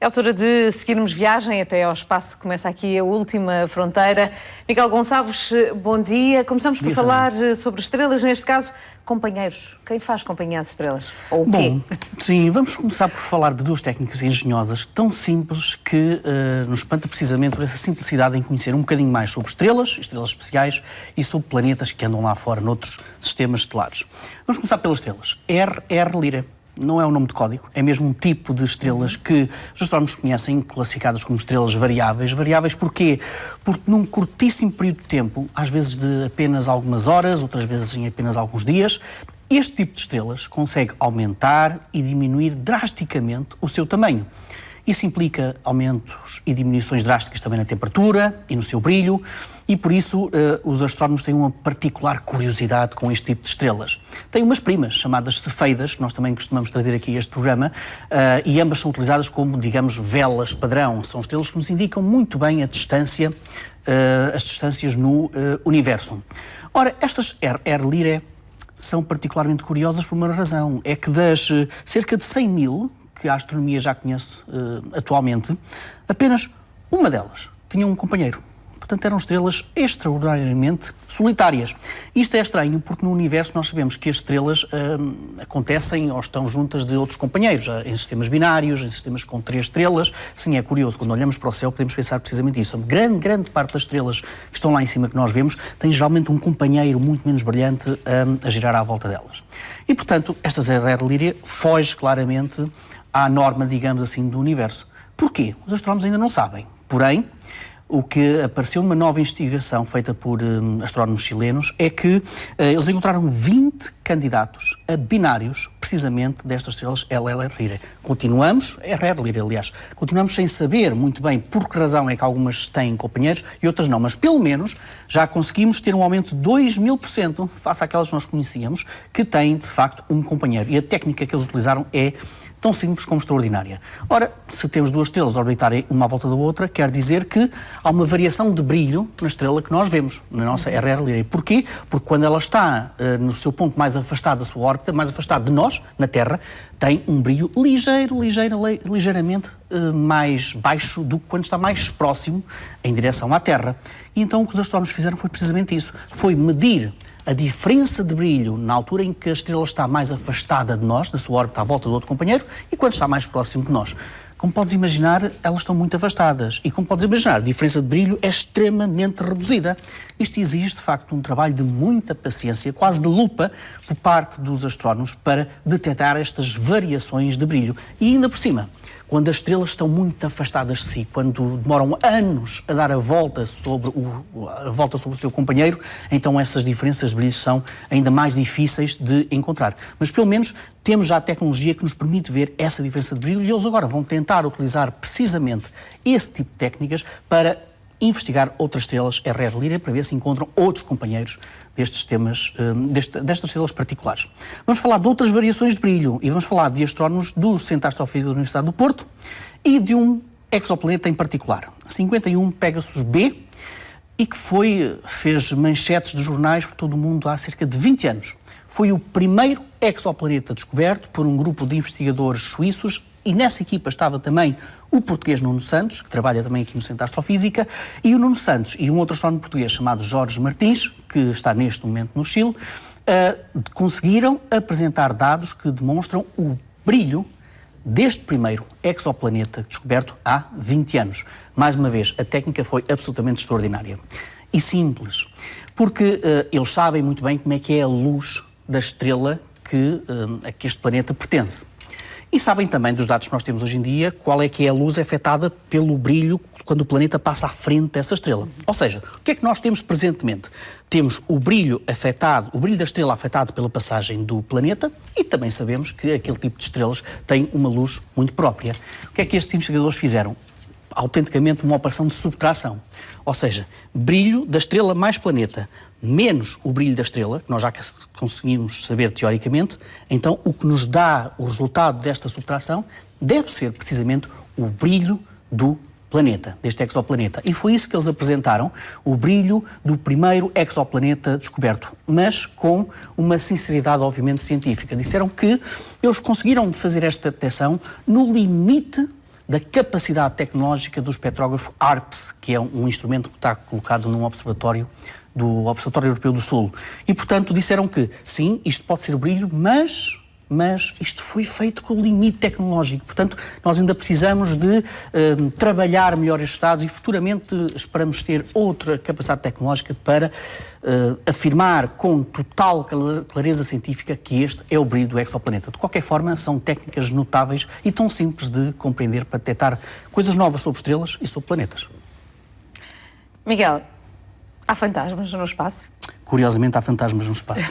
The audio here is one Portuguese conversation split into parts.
É a altura de seguirmos viagem até ao espaço. Começa aqui a última fronteira. Miguel Gonçalves, bom dia. Começamos por falar sobre estrelas, neste caso, companheiros. Quem faz companhia às estrelas? Ou o quê? Bom, sim, vamos começar por falar de duas técnicas engenhosas tão simples que nos espanta precisamente por essa simplicidade em conhecer um bocadinho mais sobre estrelas especiais e sobre planetas que andam lá fora, noutros sistemas estelares. Vamos começar pelas estrelas. RR Lyrae. Não é um nome de código, é mesmo um tipo de estrelas que os astrónomos conhecem, classificadas como estrelas variáveis. Variáveis porquê? Porque num curtíssimo período de tempo, às vezes de apenas algumas horas, outras vezes em apenas alguns dias, este tipo de estrelas consegue aumentar e diminuir drasticamente o seu tamanho. Isso implica aumentos e diminuições drásticas também na temperatura e no seu brilho, e por isso os astrónomos têm uma particular curiosidade com este tipo de estrelas. Tem umas primas, chamadas cefeidas, que nós também costumamos trazer aqui a este programa, e ambas são utilizadas como, digamos, velas padrão. São estrelas que nos indicam muito bem a distância, as distâncias no universo. Ora, estas RR Lyrae são particularmente curiosas por uma razão, é que das cerca de 100 mil que a astronomia já conhece atualmente, apenas uma delas tinha um companheiro. Portanto, eram estrelas extraordinariamente solitárias. Isto é estranho porque no universo nós sabemos que as estrelas acontecem ou estão juntas de outros companheiros, em sistemas binários, em sistemas com 3 estrelas. Sim, é curioso, quando olhamos para o céu podemos pensar precisamente isso. A grande parte das estrelas que estão lá em cima que nós vemos tem geralmente um companheiro muito menos brilhante a girar à volta delas. E, portanto, estas RR Lyrae foge claramente à norma, digamos assim, do universo. Porquê? Os astrónomos ainda não sabem. Porém, o que apareceu numa nova investigação feita por astrónomos chilenos é que eles encontraram 20 candidatos a binários, precisamente destas estrelas LL Lyrae. Continuamos, RR Lyrae, aliás, continuamos sem saber muito bem por que razão é que algumas têm companheiros e outras não, mas pelo menos já conseguimos ter um aumento de 2000% face àquelas que nós conhecíamos, que têm, de facto, um companheiro. E a técnica que eles utilizaram é tão simples como extraordinária. Ora, se temos duas estrelas orbitarem uma à volta da outra, quer dizer que há uma variação de brilho na estrela que nós vemos, na nossa RR Lyrae. Porquê? Porque quando ela está no seu ponto mais afastado da sua órbita, mais afastado de nós, na Terra, tem um brilho ligeiramente mais baixo do que quando está mais próximo em direção à Terra. E então o que os astrónomos fizeram foi precisamente isso, foi medir a diferença de brilho na altura em que a estrela está mais afastada de nós, da sua órbita à volta do outro companheiro, e quando está mais próximo de nós. Como podes imaginar, elas estão muito afastadas. E como podes imaginar, a diferença de brilho é extremamente reduzida. Isto exige, de facto, um trabalho de muita paciência, quase de lupa, por parte dos astrónomos para detectar estas variações de brilho. E ainda por cima, quando as estrelas estão muito afastadas de si, quando demoram anos a dar a volta sobre o seu companheiro, então essas diferenças de brilho são ainda mais difíceis de encontrar. Mas pelo menos temos já a tecnologia que nos permite ver essa diferença de brilho e eles agora vão tentar utilizar precisamente esse tipo de técnicas para investigar outras estrelas RR Lyrae para ver se encontram outros companheiros destes sistemas, destas estrelas particulares. Vamos falar de outras variações de brilho e vamos falar de astrónomos do Centro Astrofísico da Universidade do Porto e de um exoplaneta em particular, 51 Pegasus B, e que fez manchetes de jornais por todo o mundo há cerca de 20 anos. Foi o primeiro exoplaneta descoberto por um grupo de investigadores suíços e nessa equipa estava também o português Nuno Santos, que trabalha também aqui no Centro de Astrofísica, e o Nuno Santos e um outro astrónomo português chamado Jorge Martins, que está neste momento no Chile, conseguiram apresentar dados que demonstram o brilho deste primeiro exoplaneta descoberto há 20 anos. Mais uma vez, a técnica foi absolutamente extraordinária e simples, porque eles sabem muito bem como é que é a luz da estrela a que este planeta pertence. E sabem também dos dados que nós temos hoje em dia qual é que é a luz afetada pelo brilho quando o planeta passa à frente dessa estrela. Ou seja, o que é que nós temos presentemente? Temos o brilho da estrela afetado pela passagem do planeta e também sabemos que aquele tipo de estrelas tem uma luz muito própria. O que é que estes investigadores fizeram? Autenticamente uma operação de subtração. Ou seja, brilho da estrela mais planeta menos o brilho da estrela, que nós já conseguimos saber teoricamente, então o que nos dá o resultado desta subtração deve ser precisamente o brilho do planeta, deste exoplaneta. E foi isso que eles apresentaram, o brilho do primeiro exoplaneta descoberto, mas com uma sinceridade obviamente científica. Disseram que eles conseguiram fazer esta detecção no limite da capacidade tecnológica do espectrógrafo ARPS, que é um instrumento que está colocado num observatório do Observatório Europeu do Sul. E, portanto, disseram que, sim, isto pode ser o brilho, mas isto foi feito com o limite tecnológico. Portanto, nós ainda precisamos de trabalhar melhor estes dados e futuramente esperamos ter outra capacidade tecnológica para afirmar com total clareza científica que este é o brilho do exoplaneta. De qualquer forma, são técnicas notáveis e tão simples de compreender para detectar coisas novas sobre estrelas e sobre planetas. Miguel, há fantasmas no espaço? Curiosamente, há fantasmas no espaço.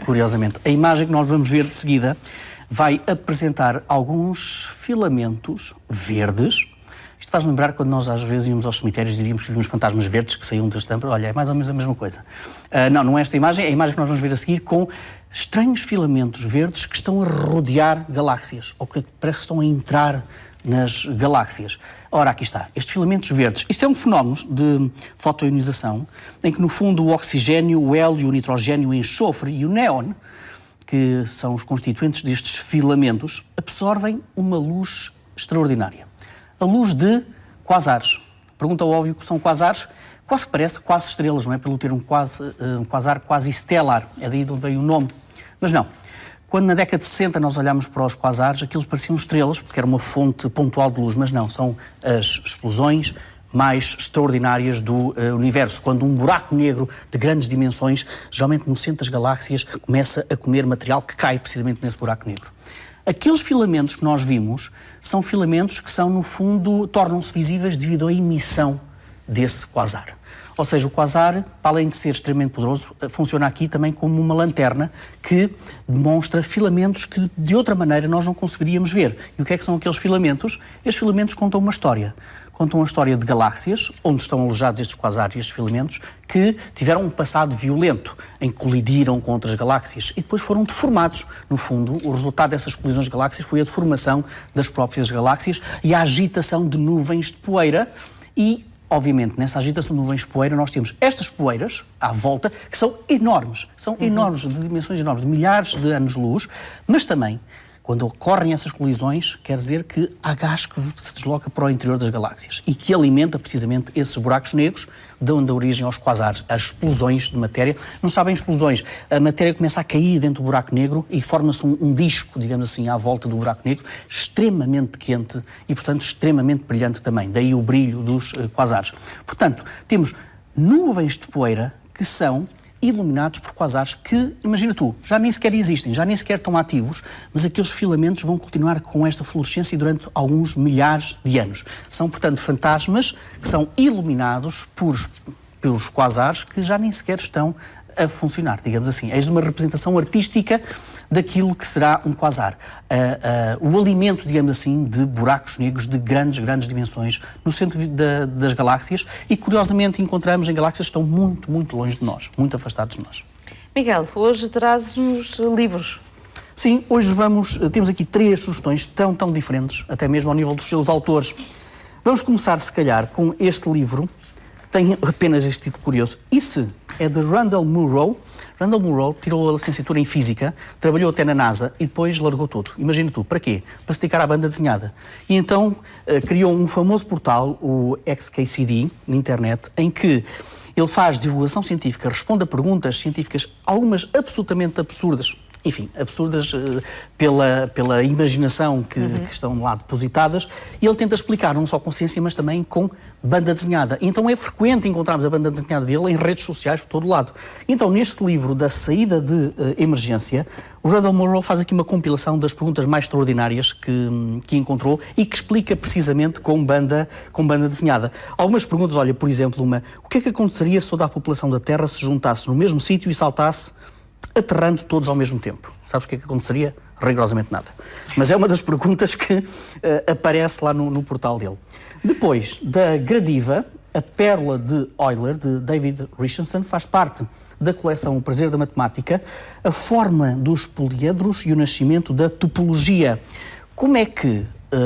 Curiosamente. A imagem que nós vamos ver de seguida vai apresentar alguns filamentos verdes. Isto faz lembrar quando nós às vezes íamos aos cemitérios e dizíamos que víamos fantasmas verdes que saíam das tampas. Olha, é mais ou menos a mesma coisa. Não é esta imagem, é a imagem que nós vamos ver a seguir com estranhos filamentos verdes que estão a rodear galáxias, ou que parece que estão a entrar nas galáxias. Ora, aqui está, estes filamentos verdes. Isto é um fenómeno de fotoionização, em que no fundo o oxigênio, o hélio, o nitrogênio, o enxofre e o néon, que são os constituintes destes filamentos, absorvem uma luz extraordinária. A luz de quasares. Pergunta óbvio que são quasares, quase que parece quase estrelas, não é? Pelo ter um quasar quase estelar, é daí de onde veio o nome. Mas não. Quando na década de 60 nós olhámos para os quasares, aqueles pareciam estrelas, porque era uma fonte pontual de luz, mas não, são as explosões mais extraordinárias do universo. Quando um buraco negro de grandes dimensões, geralmente no centro das galáxias, começa a comer material que cai precisamente nesse buraco negro. Aqueles filamentos que nós vimos são filamentos que são, no fundo, tornam-se visíveis devido à emissão desse quasar. Ou seja, o quasar, para além de ser extremamente poderoso, funciona aqui também como uma lanterna que demonstra filamentos que, de outra maneira, nós não conseguiríamos ver. E o que é que são aqueles filamentos? Estes filamentos contam uma história. Contam a história de galáxias, onde estão alojados estes quasares e estes filamentos, que tiveram um passado violento, em que colidiram com outras galáxias e depois foram deformados. No fundo, o resultado dessas colisões de galáxias foi a deformação das próprias galáxias e a agitação de nuvens de poeira e, obviamente, nessa agitação de nuvens de poeira, nós temos estas poeiras à volta, que são enormes, de dimensões enormes, de milhares de anos-luz, mas também, quando ocorrem essas colisões, quer dizer que há gás que se desloca para o interior das galáxias e que alimenta precisamente esses buracos negros, dando origem aos quasares, às explosões de matéria. Não sabem explosões, a matéria começa a cair dentro do buraco negro e forma-se um disco, digamos assim, à volta do buraco negro, extremamente quente e, portanto, extremamente brilhante também. Daí o brilho dos quasares. Portanto, temos nuvens de poeira que são iluminados por quasares que, imagina tu, já nem sequer existem, já nem sequer estão ativos, mas aqueles filamentos vão continuar com esta fluorescência durante alguns milhares de anos. São, portanto, fantasmas que são iluminados pelos quasares que já nem sequer estão a funcionar, digamos assim. Eis uma representação artística daquilo que será um quasar. O alimento, digamos assim, de buracos negros de grandes dimensões no centro das galáxias e, curiosamente, encontramos em galáxias que estão muito, muito longe de nós, muito afastados de nós. Miguel, hoje trazes-nos livros. Sim, hoje temos aqui 3 sugestões tão diferentes, até mesmo ao nível dos seus autores. Vamos começar, se calhar, com este livro, que tem apenas este título curioso. Isso é de Randall Munroe. Randall Munroe tirou a licenciatura em Física, trabalhou até na NASA e depois largou tudo. Imagina tu, para quê? Para se dedicar à banda desenhada. E então criou um famoso portal, o XKCD, na internet, em que ele faz divulgação científica, responde a perguntas científicas, algumas absolutamente absurdas, enfim, absurdas pela imaginação que estão lá depositadas, e ele tenta explicar não só com ciência, mas também com banda desenhada. Então é frequente encontrarmos a banda desenhada dele em redes sociais por todo o lado. Então, neste livro da saída de emergência, o Randall Munroe faz aqui uma compilação das perguntas mais extraordinárias que encontrou e que explica precisamente com banda desenhada. Algumas perguntas, olha, por exemplo, o que é que aconteceria se toda a população da Terra se juntasse no mesmo sítio e saltasse aterrando todos ao mesmo tempo? Sabes o que é que aconteceria? Rigorosamente nada. Mas é uma das perguntas que aparece lá no portal dele. Depois, da Gradiva, a Pérola de Euler, de David Richardson, faz parte da coleção O Prazer da Matemática, a forma dos poliedros e o nascimento da topologia. Como é que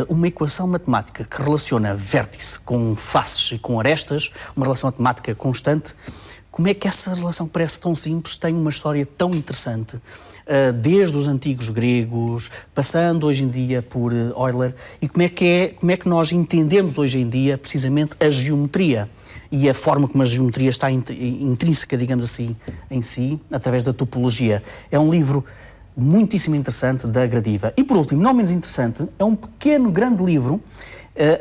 uma equação matemática que relaciona vértice com faces e com arestas, uma relação matemática constante, como é que essa relação que parece tão simples tem uma história tão interessante? desde os antigos gregos, passando hoje em dia por Euler, e como é que nós entendemos hoje em dia precisamente a geometria e a forma como a geometria está intrínseca, digamos assim, em si, através da topologia. É um livro muitíssimo interessante da Gradiva. E por último, não menos interessante, é um pequeno, grande livro.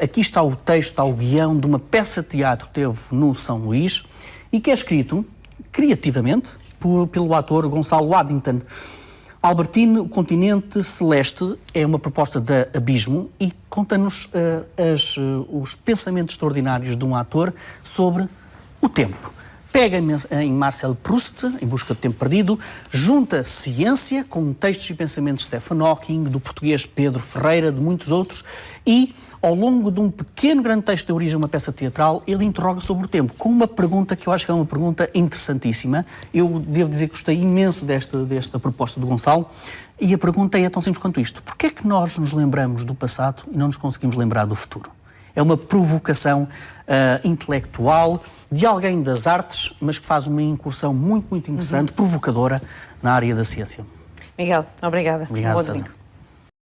Aqui está o texto, está o guião de uma peça de teatro que teve no São Luís e que é escrito criativamente pelo ator Gonçalo Addington. Albertine, o continente celeste, é uma proposta da Abismo e conta-nos os pensamentos extraordinários de um ator sobre o tempo. Pega em Marcel Proust, Em Busca do Tempo Perdido, junta ciência com textos e pensamentos de Stephen Hawking, do português Pedro Ferreira, de muitos outros, e ao longo de um pequeno grande texto de origem, uma peça teatral, ele interroga sobre o tempo, com uma pergunta que eu acho que é uma pergunta interessantíssima. Eu devo dizer que gostei imenso desta proposta do Gonçalo, e a pergunta é tão simples quanto isto. Porquê é que nós nos lembramos do passado e não nos conseguimos lembrar do futuro? É uma provocação intelectual de alguém das artes, mas que faz uma incursão muito, muito interessante, provocadora, na área da ciência. Miguel, obrigada. Obrigado, Bom Sandra. domingo.